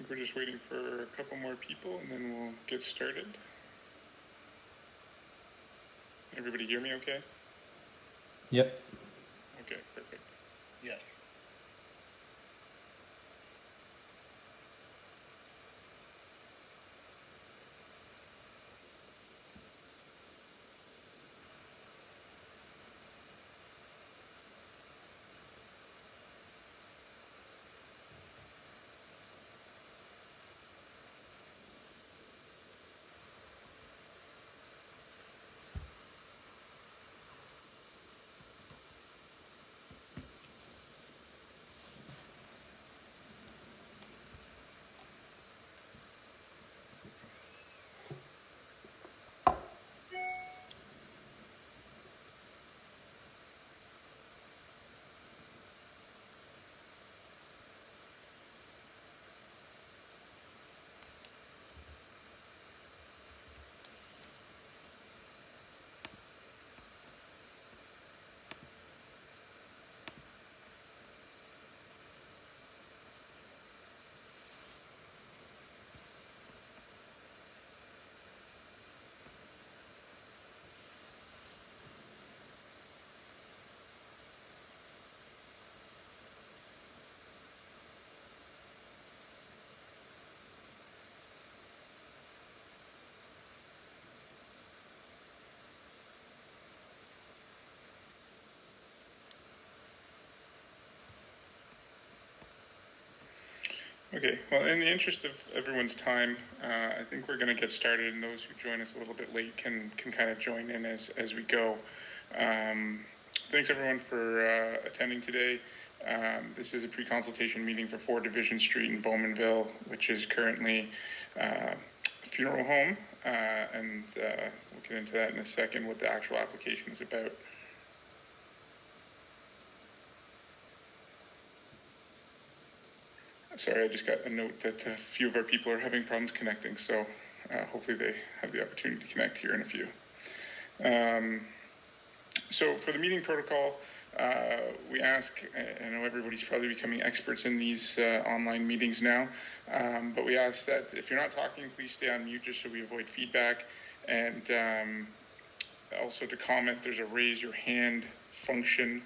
think we're just waiting for a couple more people and then we'll get started. Everybody hear me okay? Yep. Okay, perfect. Yes. Okay, well, in the interest of everyone's time, I think we're going to get started, and those who join us a little bit late can kind of join in as we go. Thanks everyone for attending today. This is a pre-consultation meeting for 4 Division Street in Bowmanville, which is currently a funeral home, and we'll get into that in a second, what the actual application is about. Sorry, I just got a note that a few of our people are having problems connecting, so hopefully they have the opportunity to connect here in a few. So for the meeting protocol, we ask, I know everybody's probably becoming experts in these online meetings now, but we ask that if you're not talking, please stay on mute just so we avoid feedback. And also to comment, there's a raise your hand function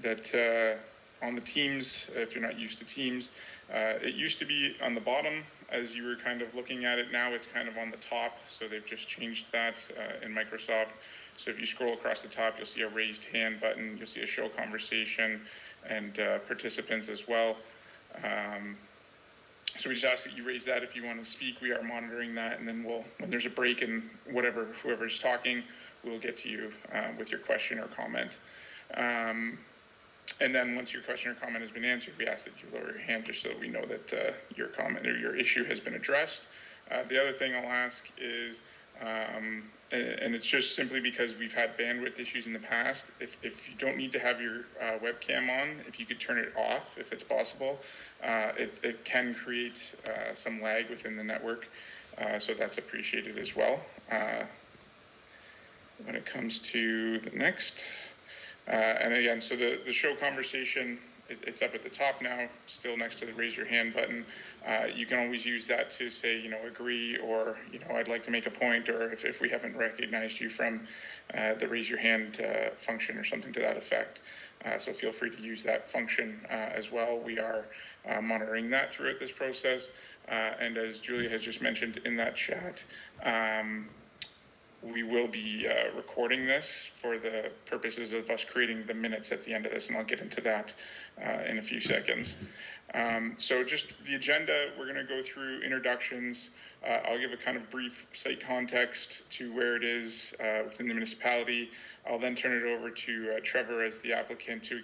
that on the Teams, if you're not used to Teams, it used to be on the bottom as you were kind of looking at it. Now it's kind of on the top, so they've just changed that in Microsoft. So if you scroll across the top, you'll see a raised hand button, you'll see a show conversation and participants as well. So we just ask that you raise that if you want to speak. We are monitoring that, and then when there's a break in whoever's talking, we'll get to you with your question or comment. And then once your question or comment has been answered, we ask that you lower your hand just so that we know that your comment or your issue has been addressed. The other thing I'll ask is, and it's just simply because we've had bandwidth issues in the past, if you don't need to have your webcam on, if you could turn it off if it's possible, it can create some lag within the network, so that's appreciated as well. When it comes to the next, and again, so the show conversation, it's up at the top now, still next to the raise your hand button. You can always use that to say, agree, or, I'd like to make a point, or if we haven't recognized you from the raise your hand function or something to that effect. So feel free to use that function as well. We are monitoring that throughout this process. And as Julia has just mentioned in that chat, we will be recording this for the purposes of us creating the minutes at the end of this, and I'll get into that in a few seconds. So just the agenda, we're going to go through introductions. I'll give a kind of brief site context to where it is within the municipality. I'll then turn it over to Trevor as the applicant to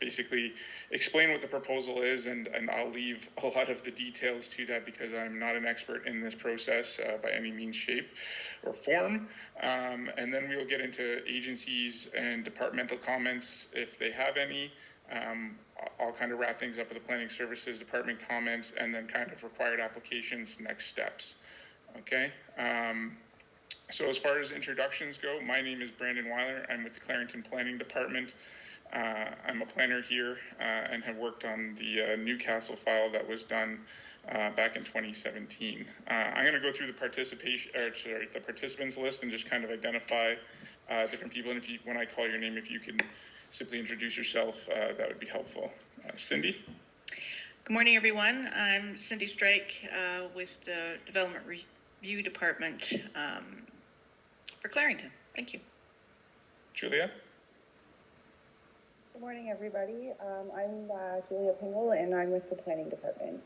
basically explain what the proposal is, and I'll leave a lot of the details to that because I'm not an expert in this process by any means, shape, or form. And then we'll get into agencies and departmental comments if they have any. I'll kind of wrap things up with the planning services department comments, and then kind of required applications, next steps. Okay. So as far as introductions go, my name is Brandon Weiler. I'm with the Clarington Planning Department. I'm a planner here and have worked on the Newcastle file that was done back in 2017. I'm going to go through the participants list and just kind of identify different people. And when I call your name, if you can simply introduce yourself, that would be helpful. Cindy? Good morning, everyone. I'm Cindy Strike with the Development Review Department for Clarington. Thank you. Julia? Good morning, everybody. I'm Julia Pingle, and I'm with the Planning Department.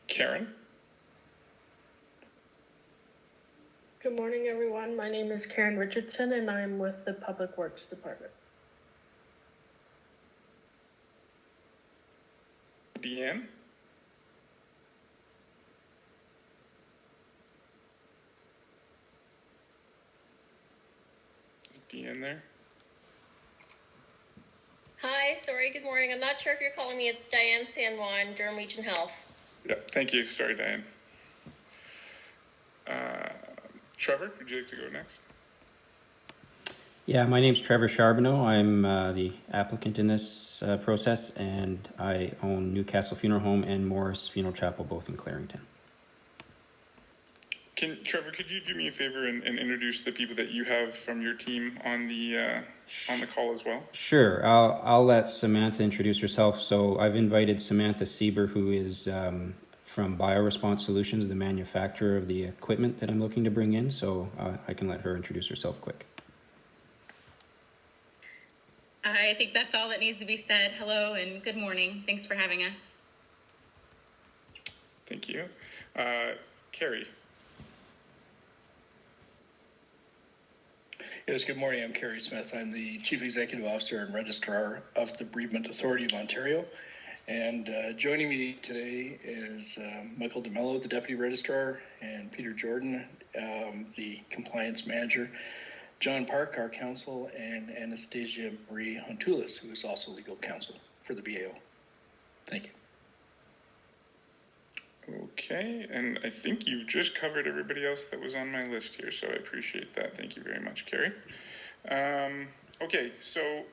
Karen? Good morning, everyone. My name is Karen Richardson, and I'm with the Public Works Department. Deanne? Is Deanne there? Hi, sorry, good morning. I'm not sure if you're calling me. It's Diane San Juan, Durham Region Health. Yeah, thank you. Sorry, Diane. Trevor, would you like to go next? Yeah, my name's Trevor Charbonneau. I'm the applicant in this process, and I own Newcastle Funeral Home and Morris Funeral Chapel, both in Clarington. Trevor, could you do me a favor and introduce the people that you have from your team on the call as well? Sure. I'll let Samantha introduce herself. So I've invited Samantha Sieber, who is from BioResponse Solutions, the manufacturer of the equipment that I'm looking to bring in. So I can let her introduce herself quick. I think that's all that needs to be said. Hello and good morning. Thanks for having us. Thank you. Carrie. Yes, good morning. I'm Kerry Smith. I'm the Chief Executive Officer and Registrar of the Bereavement Authority of Ontario. And joining me today is Michael DeMello, the Deputy Registrar, and Peter Jordan, the Compliance Manager, John Park, our counsel, and Anastasia Marie Hontulis, who is also legal counsel for the BAO. Thank you. Okay, and I think you just covered everybody else that was on my list here, so I appreciate that. Thank you very much, Carrie. Okay, so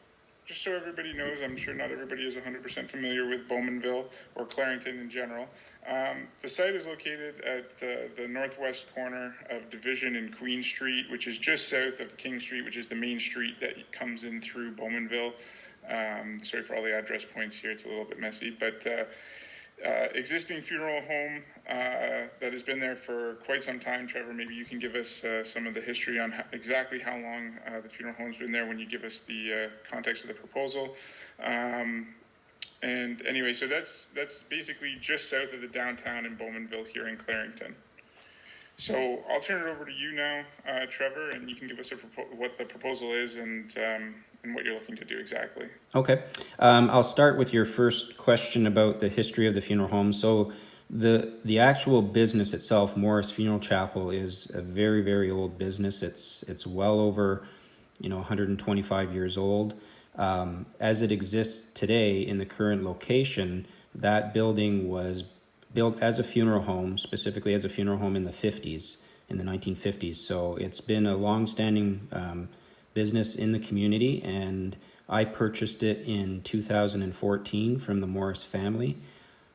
just so everybody knows, I'm sure not everybody is 100% familiar with Bowmanville or Clarington in general. The site is located at the northwest corner of Division and Queen Street, which is just south of King Street, which is the main street that comes in through Bowmanville. Sorry for all the address points here, it's a little bit messy, but existing funeral home that has been there for quite some time. Trevor, maybe you can give us some of the history on exactly how long the funeral home's been there when you give us the context of the proposal. And anyway, so that's basically just south of the downtown in Bowmanville here in Clarington. So I'll turn it over to you now, Trevor, and you can give us what the proposal is and what you're looking to do exactly. Okay. I'll start with your first question about the history of the funeral home. So the actual business itself, Morris Funeral Chapel, is a very, very old business. It's well over 125 years old. As it exists today in the current location, that building was built as a funeral home, specifically as a funeral home in the 1950s. So it's been a long-standing business in the community, and I purchased it in 2014 from the Morris family.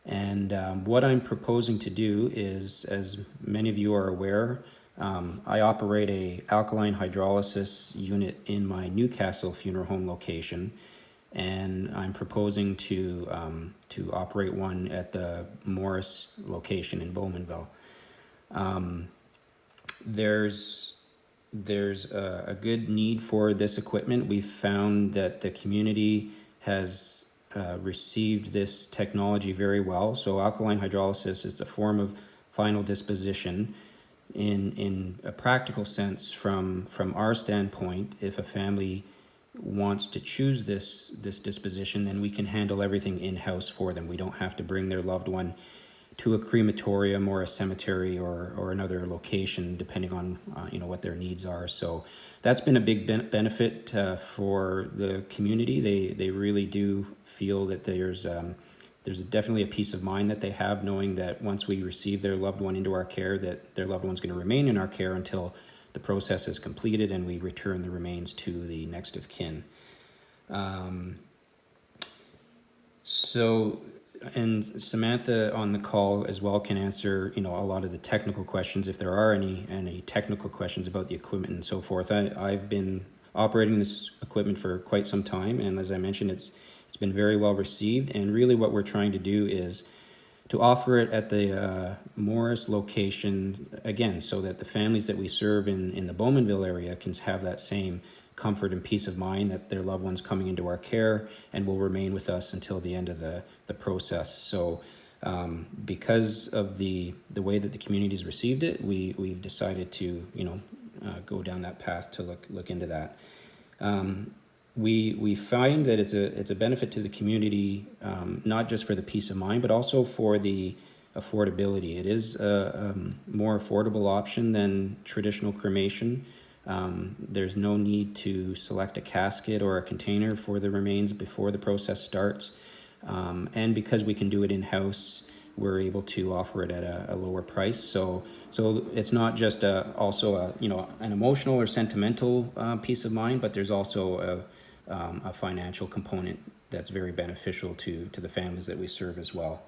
And what I'm proposing to do is, as many of you are aware, I operate a alkaline hydrolysis unit in my Newcastle funeral home location, and I'm proposing to operate one at the Morris location in Bowmanville. There's a good need for this equipment. We've found that the community has received this technology very well. So alkaline hydrolysis is a form of final disposition. In a practical sense, from our standpoint, if a family wants to choose this disposition, then we can handle everything in-house for them. We don't have to bring their loved one to a crematorium or a cemetery or another location, depending on what their needs are. So that's been a big benefit for the community. They really do feel that there's definitely a peace of mind that they have, knowing that once we receive their loved one into our care, that their loved one's going to remain in our care until the process is completed and we return the remains to the next of kin. So, and Samantha on the call as well can answer, a lot of the technical questions if there are any technical questions about the equipment and so forth. I've been operating this equipment for quite some time, and as I mentioned, it's been very well received. And really, what we're trying to do is to offer it at the Morris location again, so that the families that we serve in the Bowmanville area can have that same comfort and peace of mind that their loved ones coming into our care and will remain with us until the end of the process. So because of the way that the community's received it, we've decided to go down that path to look into that. We find that it's a benefit to the community, not just for the peace of mind, but also for the affordability. It is a more affordable option than traditional cremation. There's no need to select a casket or a container for the remains before the process starts. And because we can do it in-house, we're able to offer it at a lower price. So it's not just also an emotional or sentimental peace of mind, but there's also a financial component that's very beneficial to the families that we serve as well.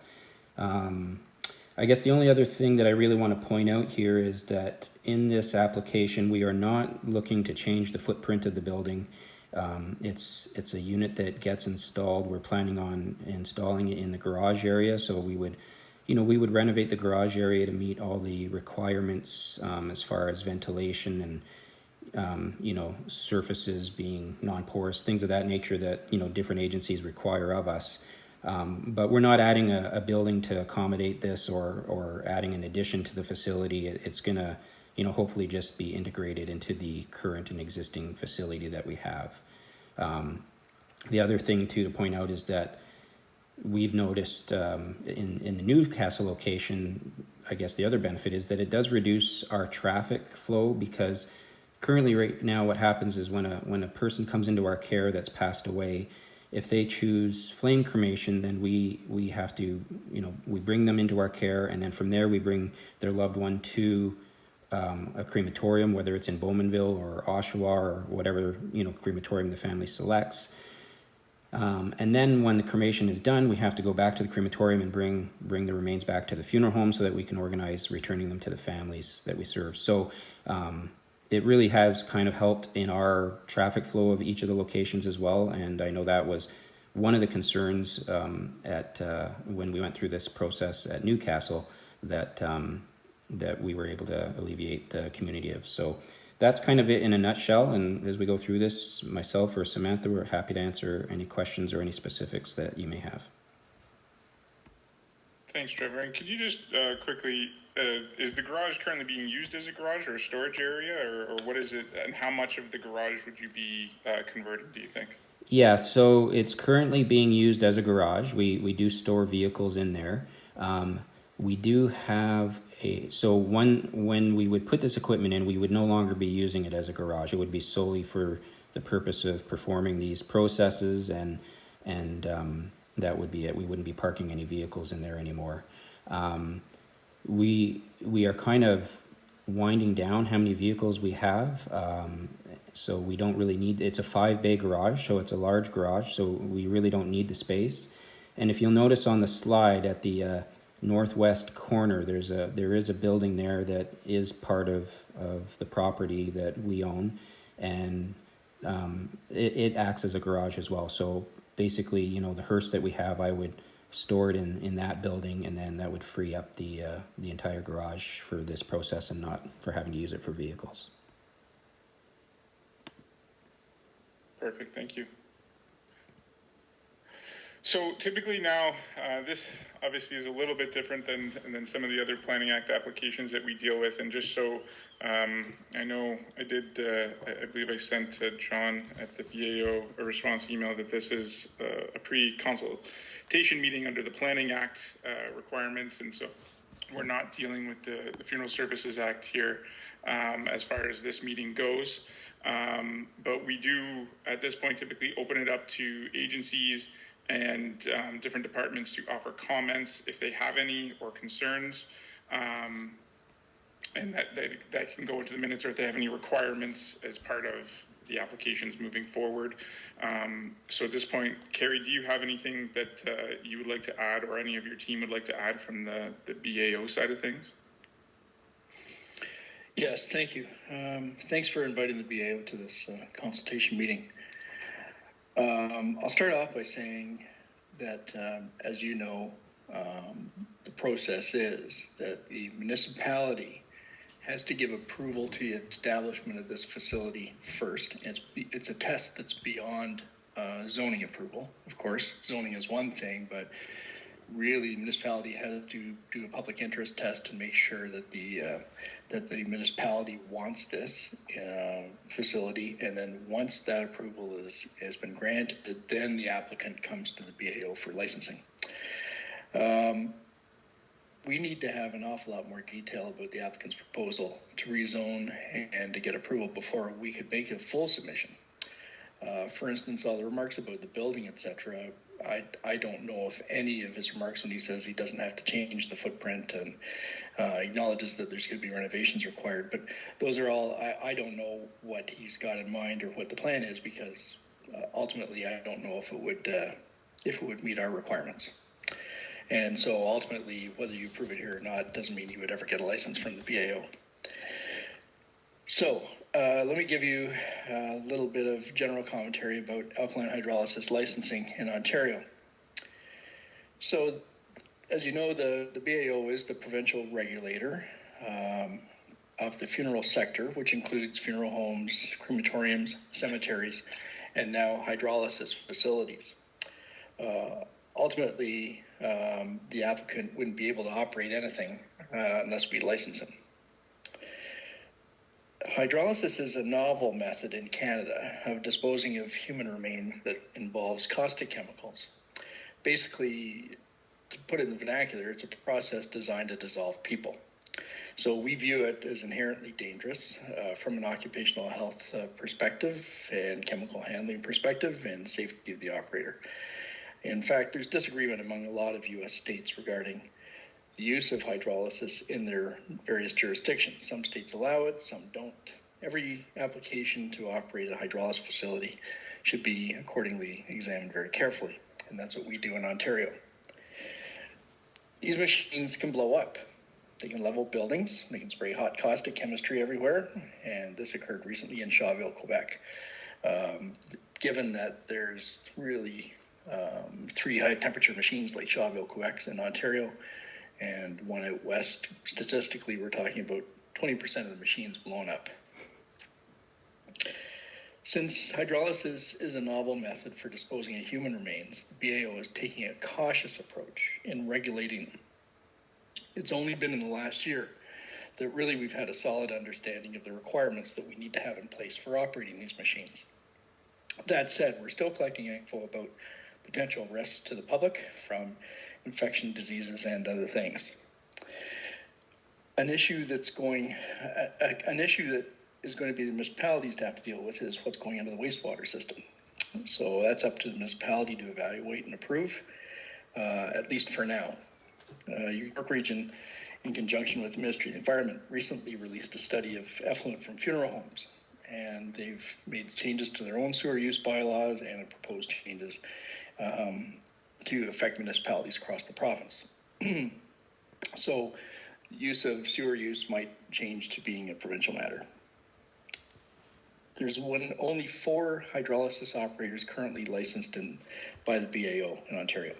I guess the only other thing that I really want to point out here is that in this application, we are not looking to change the footprint of the building. It's a unit that gets installed. We're planning on installing it in the garage area, so we would renovate the garage area to meet all the requirements as far as ventilation and surfaces being non-porous, things of that nature that different agencies require of us. But we're not adding a building to accommodate this or adding an addition to the facility. It's gonna hopefully just be integrated into the current and existing facility that we have. The other thing too to point out is that we've noticed in the Newcastle location, I guess the other benefit is that it does reduce our traffic flow, because currently right now what happens is when a person comes into our care that's passed away, if they choose flame cremation, then we have to, we bring them into our care, and then from there we bring their loved one to a crematorium, whether it's in Bowmanville or Oshawa or whatever crematorium the family selects. And then when the cremation is done, we have to go back to the crematorium and bring the remains back to the funeral home so that we can organize returning them to the families that we serve. So it really has kind of helped in our traffic flow of each of the locations as well. And I know that was one of the concerns when we went through this process at Newcastle that we were able to alleviate the community of. So that's kind of it in a nutshell. And as we go through this, myself or Samantha, we're happy to answer any questions or any specifics that you may have. Thanks, Trevor. And could you just quickly, is the garage currently being used as a garage or a storage area, or what is it, and how much of the garage would you be converting, do you think? Yeah, so it's currently being used as a garage. We do store vehicles in there. We do have when we would put this equipment in, we would no longer be using it as a garage. It would be solely for the purpose of performing these processes, and that would be it. We wouldn't be parking any vehicles in there anymore. We are kind of winding down how many vehicles we have. So we don't really need, it's a 5-bay garage, so it's a large garage, so we really don't need the space. And if you'll notice on the slide at the northwest corner, there is a building there that is part of the property that we own, and it acts as a garage as well. So basically, the hearse that we have, I would store it in that building, and then that would free up the entire garage for this process and not for having to use it for vehicles. Perfect, thank you. So typically now, this obviously is a little bit different than some of the other Planning Act applications that we deal with. And just so I know, I believe I sent to John at the BAO a response email that this is a pre-consultation meeting under the Planning Act requirements. And so we're not dealing with the Funeral Services Act here as far as this meeting goes. But we do, at this point, typically open it up to agencies and different departments to offer comments if they have any or concerns, and that can go into the minutes, or if they have any requirements as part of the applications moving forward. So at this point, Carrie, do you have anything that you would like to add, or any of your team would like to add from the BAO side of things? Yes, thank you. Thanks for inviting the BAO to this consultation meeting. I'll start off by saying that, as you know, the process is that the municipality has to give approval to the establishment of this facility first. It's a test that's beyond zoning approval. Of course, zoning is one thing, but really the municipality has to do a public interest test and make sure that the municipality wants this facility. And then once that approval has been granted, then the applicant comes to the BAO for licensing. We need to have an awful lot more detail about the applicant's proposal to rezone and to get approval before we could make a full submission. For instance, all the remarks about the building, etc., I don't know if any of his remarks when he says he doesn't have to change the footprint and acknowledges that there's going to be renovations required. But those are all, I don't know what he's got in mind or what the plan is, because ultimately I don't know if it would meet our requirements. And so ultimately, whether you approve it here or not doesn't mean you would ever get a license from the BAO. So let me give you a little bit of general commentary about alkaline hydrolysis licensing in Ontario. So as you know, the BAO is the provincial regulator of the funeral sector, which includes funeral homes, crematoriums, cemeteries, and now hydrolysis facilities. Ultimately, the applicant wouldn't be able to operate anything unless we license him. Hydrolysis is a novel method in Canada of disposing of human remains that involves caustic chemicals. Basically, to put it in the vernacular, it's a process designed to dissolve people. So we view it as inherently dangerous from an occupational health perspective and chemical handling perspective and safety of the operator. In fact, there's disagreement among a lot of U.S. states regarding the use of hydrolysis in their various jurisdictions. Some states allow it, some don't. Every application to operate a hydrolysis facility should be accordingly examined very carefully, and that's what we do in Ontario. These machines can blow up. They can level buildings, they can spray hot caustic chemistry everywhere, and this occurred recently in Shawville, Quebec. Given that there's really 3 high temperature machines like Shawville, Quebec in Ontario, and one out west, statistically we're talking about 20% of the machines blown up. Since hydrolysis is a novel method for disposing of human remains, the BAO is taking a cautious approach in regulating them. It's only been in the last year that really we've had a solid understanding of the requirements that we need to have in place for operating these machines. That said, we're still collecting info about potential risks to the public from infection, diseases, and other things. An issue that is going to be the municipalities to have to deal with is what's going into the wastewater system. So that's up to the municipality to evaluate and approve, at least for now. York Region, in conjunction with the Ministry of the Environment, recently released a study of effluent from funeral homes, and they've made changes to their own sewer use bylaws and proposed changes to affect municipalities across the province. So use of sewer use might change to being a provincial matter. There's only 4 hydrolysis operators currently licensed by the BAO in Ontario.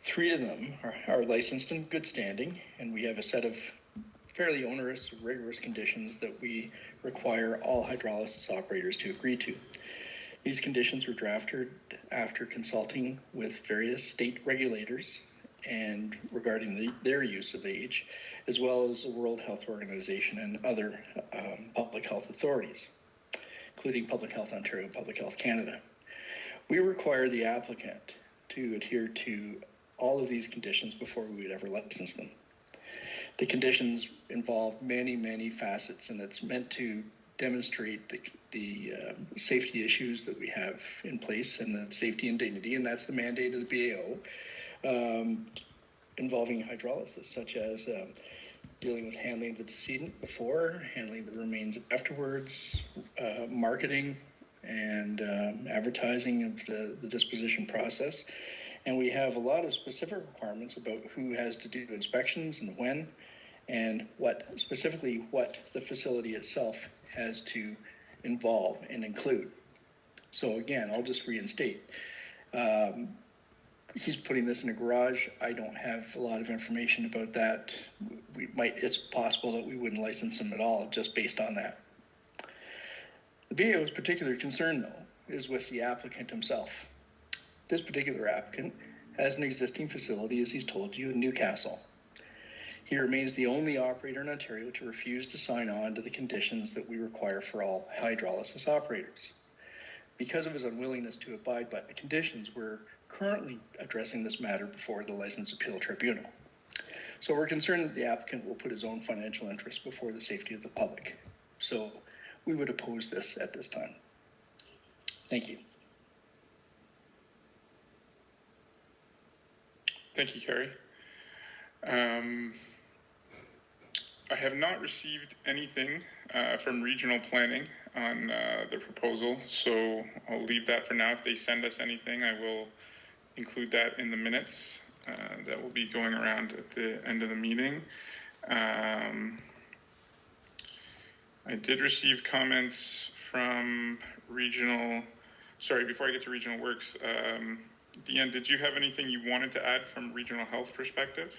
3 of them are licensed in good standing, and we have a set of fairly onerous, rigorous conditions that we require all hydrolysis operators to agree to. These conditions were drafted after consulting with various state regulators and regarding their use of age, as well as the World Health Organization and other public health authorities, including Public Health Ontario and Public Health Canada. We require the applicant to adhere to all of these conditions before we would ever license them. The conditions involve many, many facets, and it's meant to demonstrate the safety issues that we have in place and the safety and dignity, and that's the mandate of the BAO involving hydrolysis, such as dealing with handling the decedent before, handling the remains afterwards, marketing and advertising of the disposition process. And we have a lot of specific requirements about who has to do inspections and when, and specifically what the facility itself has to involve and include. So again, I'll just reinstate. He's putting this in a garage. I don't have a lot of information about that. It's possible that we wouldn't license him at all just based on that. The BAO's particular concern, though, is with the applicant himself. This particular applicant has an existing facility, as he's told you, in Newcastle. He remains the only operator in Ontario to refuse to sign on to the conditions that we require for all hydrolysis operators. Because of his unwillingness to abide by the conditions, we're currently addressing this matter before the License Appeal Tribunal. So we're concerned that the applicant will put his own financial interests before the safety of the public. So we would oppose this at this time. Thank you. Thank you, Kerry. I have not received anything from regional planning on the proposal, so I'll leave that for now. If they send us anything, I will include that in the minutes that will be going around at the end of the meeting. I did receive comments from regional, before I get to regional works, Deanne, did you have anything you wanted to add from regional health perspective?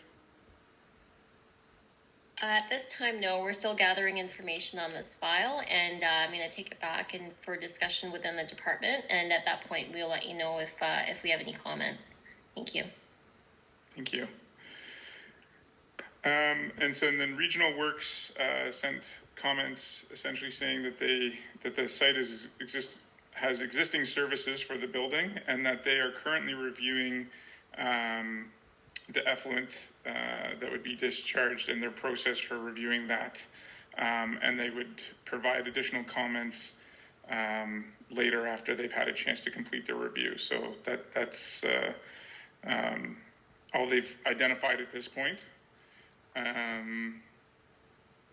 At this time, no, we're still gathering information on this file, and I'm going to take it back and for discussion within the department. And at that point, we'll let you know if we have any comments. Thank you. Thank you. And then Regional Works sent comments essentially saying that the site has existing services for the building, and that they are currently reviewing the effluent that would be discharged in their process for reviewing that, and they would provide additional comments later after they've had a chance to complete their review. So that's all they've identified at this point.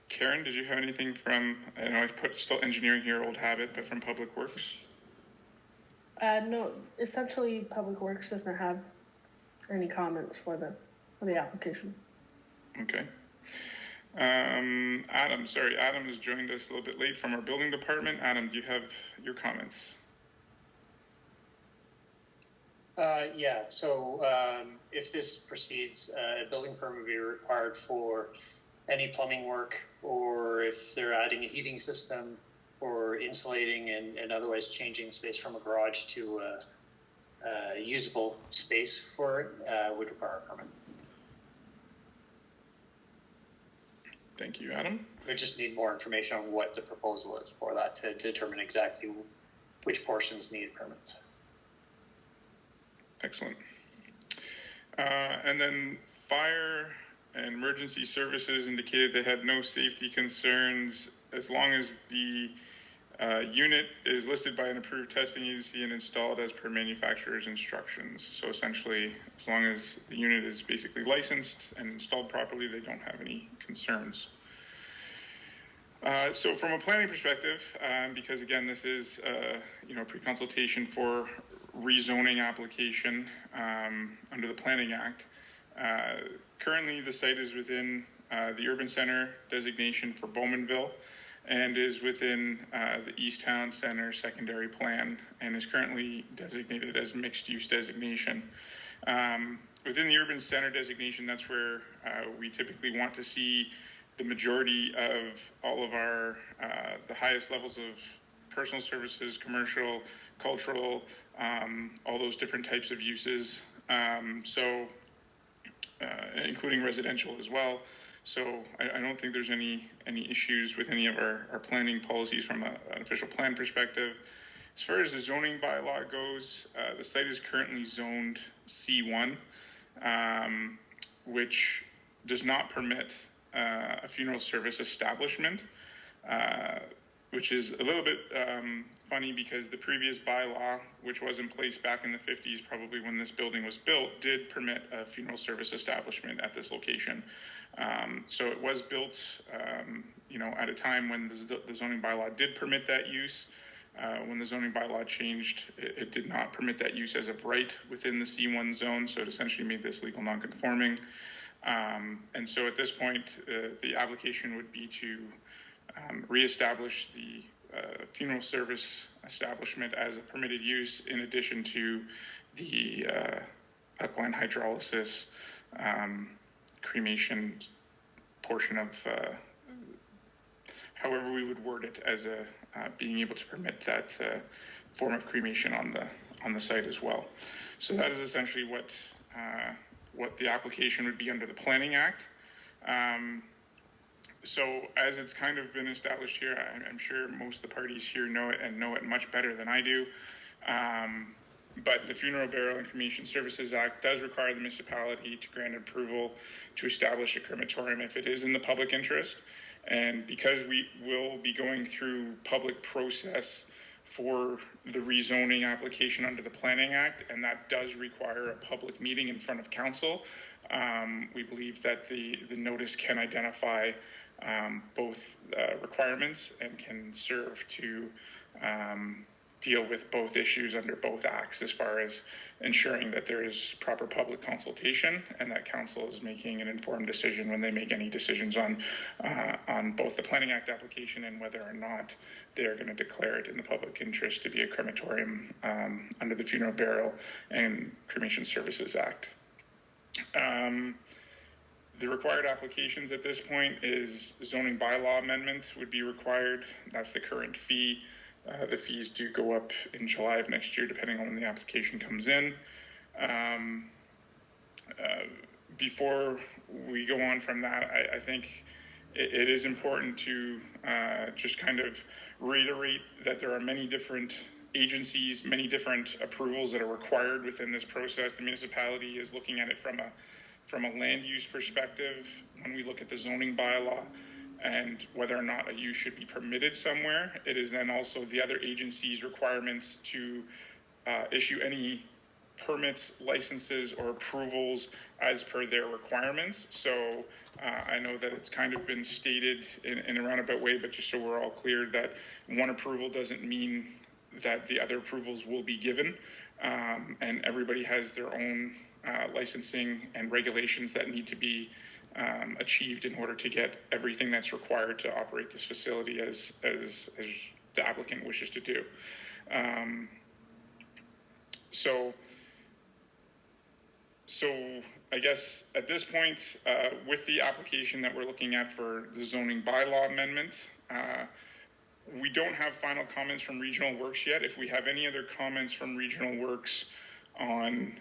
Karen, did you have anything from, I know I put still engineering here, old habit, but from Public Works? No, essentially Public Works doesn't have any comments for the application. Okay. Adam has joined us a little bit late from our building department. Adam, do you have your comments? So if this proceeds, a building permit will be required for any plumbing work, or if they're adding a heating system or insulating and otherwise changing space from a garage to a usable space for it, would require a permit. Thank you, Adam. We just need more information on what the proposal is for that to determine exactly which portions need permits. Excellent. And then fire and emergency services indicated they had no safety concerns as long as the unit is listed by an approved testing agency and installed as per manufacturer's instructions. So essentially, as long as the unit is basically licensed and installed properly, they don't have any concerns. So from a planning perspective, because again, this is pre-consultation for rezoning application under the Planning Act. Currently, the site is within the urban center designation for Bowmanville, and is within the East Town Center secondary plan, and is currently designated as mixed-use designation. Within the urban center designation, that's where we typically want to see the majority of all of our the highest levels of personal services, commercial, cultural, all those different types of uses, including residential as well. So I don't think there's any issues with any of our planning policies from an official plan perspective. As far as the zoning bylaw goes, the site is currently zoned C1, which does not permit a funeral service establishment. which is a little bit funny because the previous bylaw, which was in place back in the 50s, probably when this building was built, did permit a funeral service establishment at this location. So it was built, at a time when the zoning bylaw did permit that use. When the zoning bylaw changed, it did not permit that use as of right within the C1 zone, so it essentially made this legal non-conforming. And so at this point, the application would be to reestablish the funeral service establishment as a permitted use, in addition to the alkaline hydrolysis cremation portion of however we would word it, as a being able to permit that form of cremation on the site as well. So that is essentially what the application would be under the Planning Act. So as it's kind of been established here, I'm sure most of the parties here know it much better than I do. But the Funeral, Burial, and Cremation Services Act does require the municipality to grant approval to establish a crematorium if it is in the public interest. And because we will be going through public process for the rezoning application under the Planning Act, and that does require a public meeting in front of council, we believe that the notice can identify both requirements and can serve to deal with both issues under both acts, as far as ensuring that there is proper public consultation and that council is making an informed decision when they make any decisions on both the Planning Act application and whether or not they are going to declare it in the public interest to be a crematorium under the Funeral, Burial, and Cremation Services Act. The required applications at this point is zoning bylaw amendment would be required. That's the current fee. The fees do go up in July of next year, depending on when the application comes in. Before we go on from that, I think it is important to just kind of reiterate that there are many different agencies, many different approvals that are required within this process. The municipality is looking at it from a land use perspective when we look at the zoning bylaw and whether or not a use should be permitted somewhere. It is then also the other agencies' requirements to issue any permits, licenses, or approvals as per their requirements. So I know that it's kind of been stated in a roundabout way, but just so we're all clear, that one approval doesn't mean that the other approvals will be given, and everybody has their own licensing and regulations that need to be achieved in order to get everything that's required to operate this facility as the applicant wishes to do. So I guess at this point, with the application that we're looking at for the zoning bylaw amendment, we don't have final comments from Regional Works yet. If we have any other comments from Regional Works on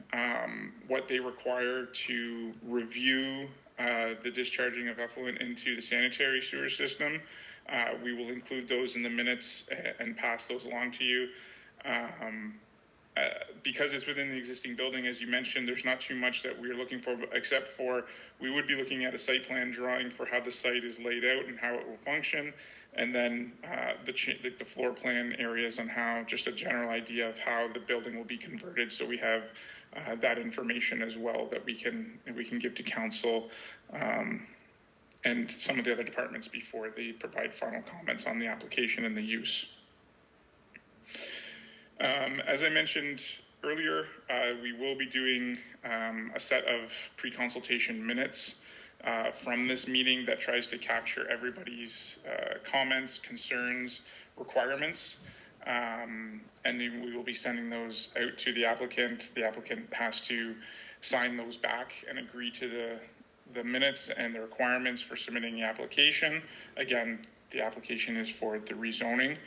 what they require to review the discharging of effluent into the sanitary sewer system, we will include those in the minutes and pass those along to you. Because it's within the existing building, as you mentioned, there's not too much that we're looking for, except for we would be looking at a site plan drawing for how the site is laid out and how it will function, and then the floor plan areas on how, just a general idea of how the building will be converted. So we have that information as well that we can give to council and some of the other departments before they provide final comments on the application and the use. As I mentioned earlier, we will be doing a set of pre-consultation minutes from this meeting that tries to capture everybody's comments, concerns, requirements, and then we will be sending those out to the applicant. The applicant has to sign those back and agree to the minutes and the requirements for submitting the application. Again, the application is for the rezoning.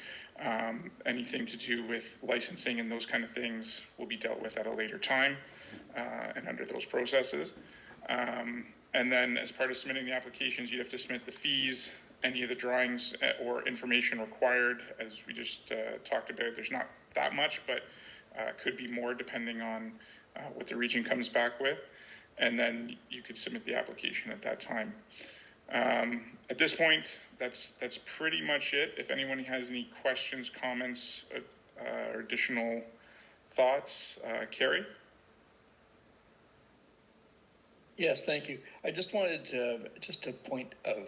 Anything to do with licensing and those kind of things will be dealt with at a later time and under those processes. And then as part of submitting the applications, you have to submit the fees, any of the drawings or information required. As we just talked about, there's not that much, but could be more depending on what the region comes back with. And then you could submit the application at that time. At this point, that's pretty much it. If anyone has any questions, comments, or additional thoughts, Carrie? Yes, thank you. I just wanted just a point to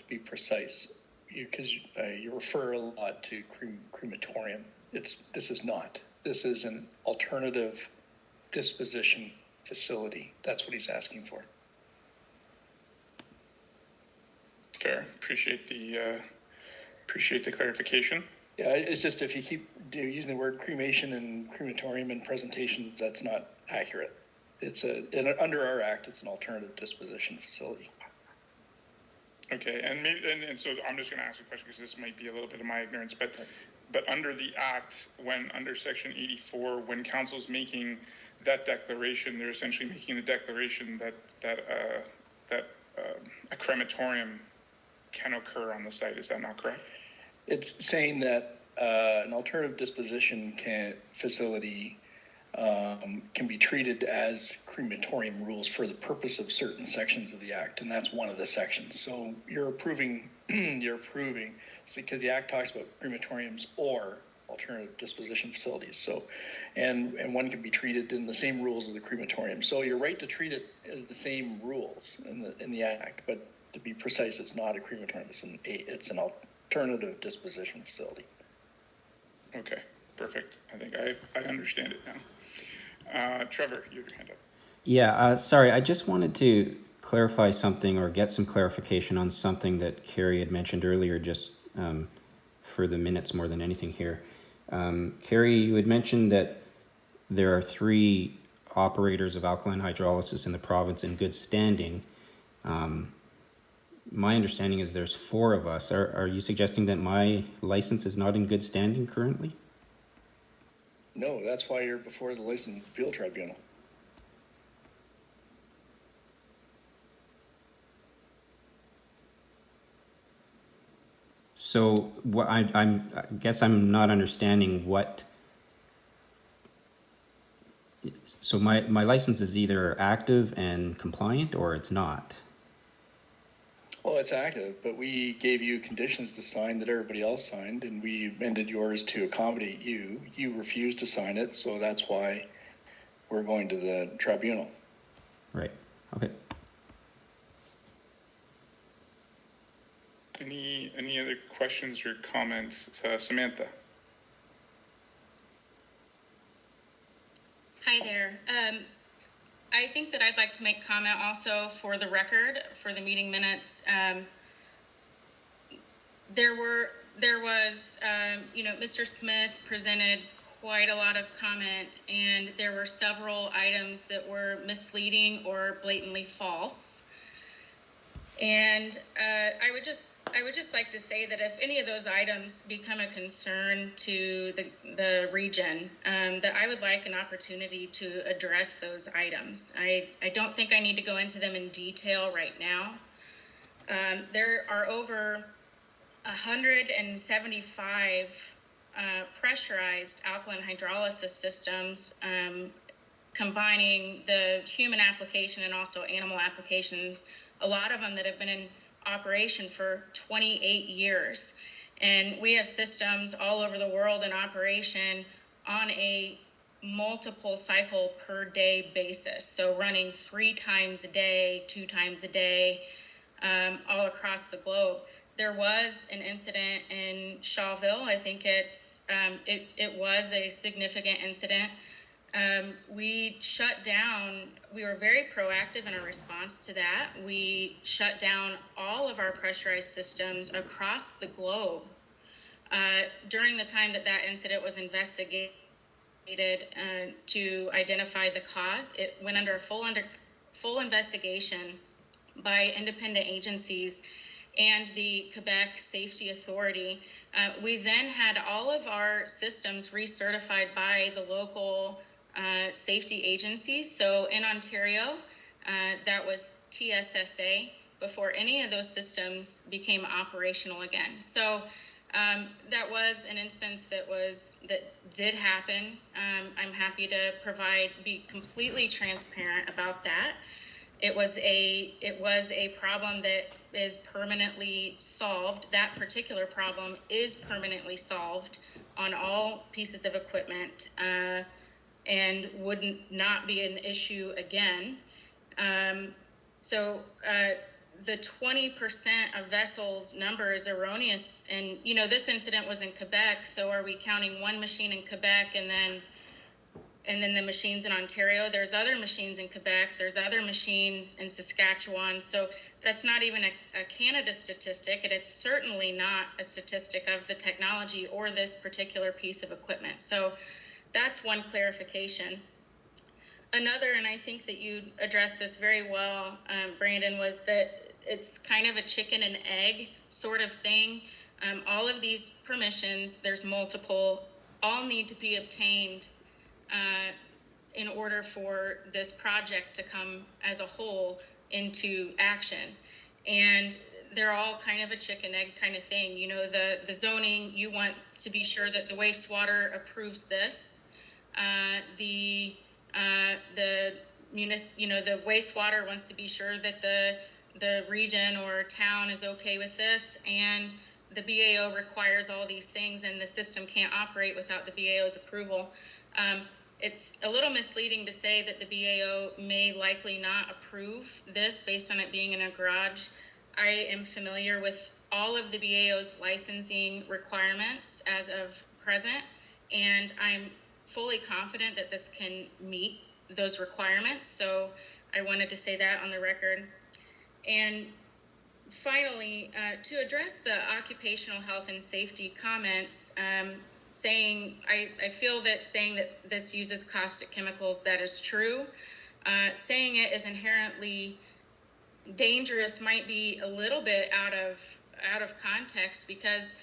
be precise, because you refer a lot to crematorium. This is not. This is an alternative disposition facility. That's what he's asking for. Fair. Appreciate the clarification. Yeah, it's just if you keep using the word cremation and crematorium in presentations, that's not accurate. It's under our act, it's an alternative disposition facility. Okay, and so I'm just going to ask a question because this might be a little bit of my ignorance, but under the act, when under section 84, when council's making that declaration, they're essentially making the declaration that a crematorium can occur on the site. Is that not correct? It's saying that an alternative disposition facility can be treated as crematorium rules for the purpose of certain sections of the act, and that's one of the sections. So you're approving, because the act talks about crematoriums or alternative disposition facilities. So, and one can be treated in the same rules of the crematorium. So you're right to treat it as the same rules in the act, but to be precise, it's not a crematorium. It's an alternative disposition facility. Okay, perfect. I think I understand it now. Trevor, you have your hand up. Yeah, sorry, I just wanted to clarify something or get some clarification on something that Carrie had mentioned earlier, just for the minutes more than anything here. Carrie, you had mentioned that there are 3 operators of alkaline hydrolysis in the province in good standing. My understanding is there's 4 of us. Are you suggesting that my license is not in good standing currently? No, that's why you're before the License Appeal Tribunal. So what I guess I'm not understanding what. So my license is either active and compliant or it's not. Well, it's active, but we gave you conditions to sign that everybody else signed, and we amended yours to accommodate you. You refused to sign it, so that's why we're going to the tribunal. Right. Okay. Any other questions or comments, Samantha? Hi there. I think that I'd like to make comment also for the record, for the meeting minutes. There was, Mr. Smith presented quite a lot of comment, and there were several items that were misleading or blatantly false. And I would just like to say that if any of those items become a concern to the region, that I would like an opportunity to address those items. I don't think I need to go into them in detail right now. There are over 175 pressurized alkaline hydrolysis systems, combining the human application and also animal application. A lot of them that have been in operation for 28 years. And we have systems all over the world in operation on a multiple cycle per day basis. So running 3 times a day, 2 times a day, all across the globe. There was an incident in Shawville. I think it was a significant incident. We shut down, we were very proactive in our response to that. We shut down all of our pressurized systems across the globe. During the time that incident was investigated to identify the cause, it went under full investigation by independent agencies and the Quebec Safety Authority. We then had all of our systems recertified by the local safety agencies. So in Ontario, that was TSSA before any of those systems became operational again. So that was an instance that did happen. I'm happy to be completely transparent about that. It was a problem that is permanently solved. That particular problem is permanently solved on all pieces of equipment, and would not be an issue again. So the 20% of vessels number is erroneous. And, you know, this incident was in Quebec. So are we counting one machine in Quebec and then the machines in Ontario? There's other machines in Quebec. There's other machines in Saskatchewan. So that's not even a Canada statistic. And it's certainly not a statistic of the technology or this particular piece of equipment. So that's one clarification. Another, and I think that you addressed this very well, Brandon, was that it's kind of a chicken and egg sort of thing. All of these permissions, there's multiple, all need to be obtained in order for this project to come as a whole into action. And they're all kind of a chicken egg kind of thing. You know, the zoning, you want to be sure that the wastewater approves this. The wastewater wants to be sure that the region or town is okay with this, and the BAO requires all these things, and the system can't operate without the BAO's approval. It's a little misleading to say that the BAO may likely not approve this based on it being in a garage. I am familiar with all of the BAO's licensing requirements as of present, and I'm fully confident that this can meet those requirements. So I wanted to say that on the record. And finally, to address the occupational health and safety comments, I feel that saying that this uses caustic chemicals, that is true. Saying it is inherently dangerous might be a little bit out of context, because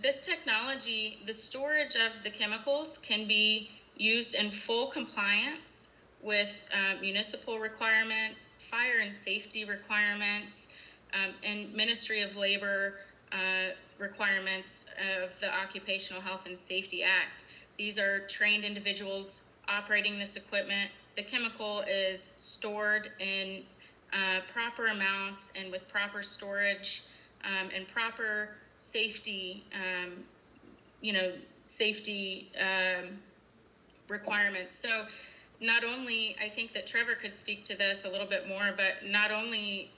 this technology, the storage of the chemicals, can be used in full compliance with municipal requirements, fire and safety requirements, and Ministry of Labor requirements of the Occupational Health and Safety Act. These are trained individuals operating this equipment. The chemical is stored in proper amounts and with proper storage and proper safety, requirements. So not only, I think that Trevor could speak to this a little bit more, but not only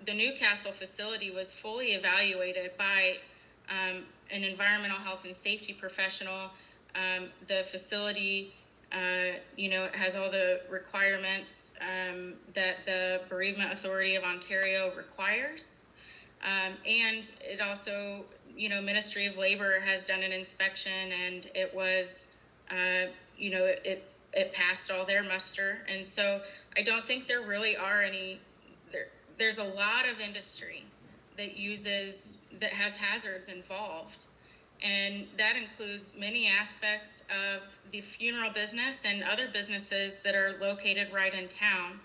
the Newcastle facility was fully evaluated by an environmental health and safety professional. The facility, has all the requirements that the Bereavement Authority of Ontario requires. And it also, Ministry of Labor has done an inspection, and it was, it passed all their muster. And so I don't think there really are there's a lot of industry that has hazards involved. And that includes many aspects of the funeral business and other businesses that are located right in town.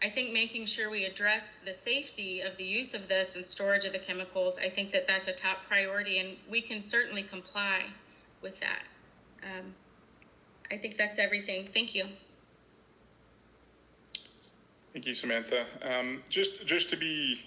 I think making sure we address the safety of the use of this and storage of the chemicals, I think that that's a top priority, and we can certainly comply with that. I think that's everything. Thank you. Thank you, Samantha. Just to be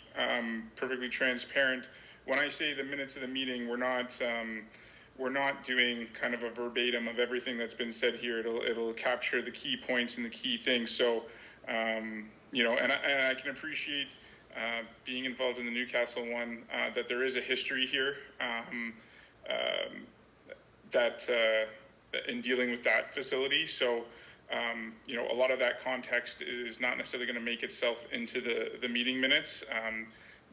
perfectly transparent, when I say the minutes of the meeting, we're not doing kind of a verbatim of everything that's been said here. It'll capture the key points and the key things. So, and I can appreciate being involved in the Newcastle one, that there is a history here that in dealing with that facility. So, a lot of that context is not necessarily going to make itself into the meeting minutes.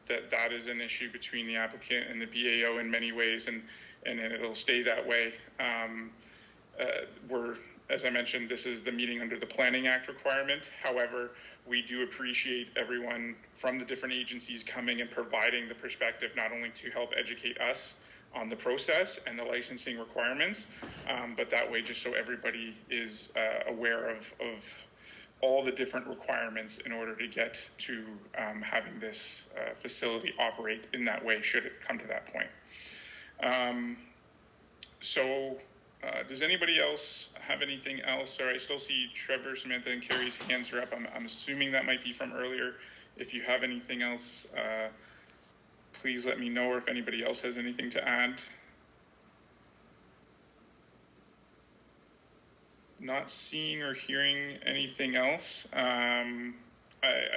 That is an issue between the applicant and the BAO in many ways, and it'll stay that way. As I mentioned, this is the meeting under the Planning Act requirement. However, we do appreciate everyone from the different agencies coming and providing the perspective, not only to help educate us on the process and the licensing requirements, but that way just so everybody is aware of all the different requirements in order to get to having this facility operate in that way, should it come to that point. Does anybody else have anything else. Sorry, I still see Trevor, Samantha, and Carrie's hands are up. I'm assuming that might be from earlier. If you have anything else, please let me know, or if anybody else has anything to add. Not seeing or hearing anything else. I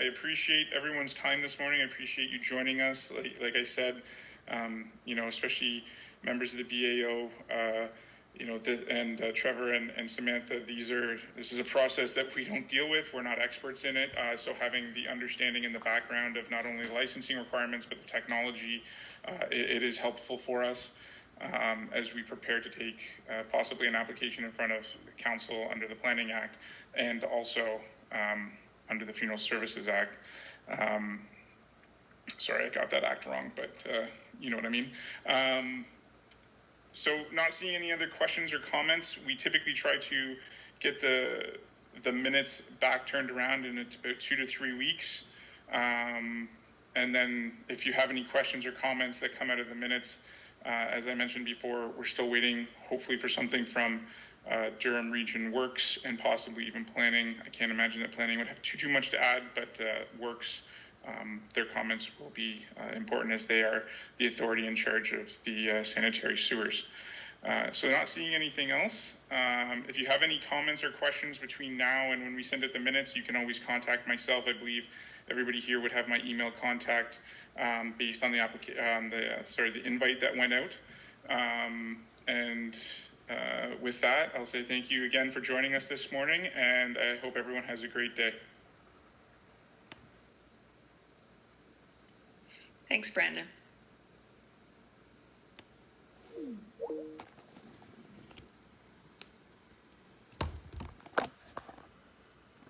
appreciate everyone's time this morning. I appreciate you joining us. Like I said, especially members of the BAO, Trevor and Samantha, this is a process that we don't deal with. We're not experts in it. So having the understanding in the background of not only licensing requirements, but the technology, it is helpful for us as we prepare to take possibly an application in front of Council under the Planning Act, and also under the Funeral Services Act. Sorry, I got that act wrong, but you know what I mean. So not seeing any other questions or comments, we typically try to get the minutes back turned around in about 2 to 3 weeks. And then if you have any questions or comments that come out of the minutes, as I mentioned before, we're still waiting, hopefully, for something from Durham Region Works and possibly even Planning. I can't imagine that Planning would have too much to add, but Works, their comments will be important, as they are the authority in charge of the sanitary sewers. So not seeing anything else. If you have any comments or questions between now and when we send out the minutes, you can always contact myself. I believe everybody here would have my email contact based on the invite that went out. With that, I'll say thank you again for joining us this morning, and I hope everyone has a great day. Thanks, Brandon.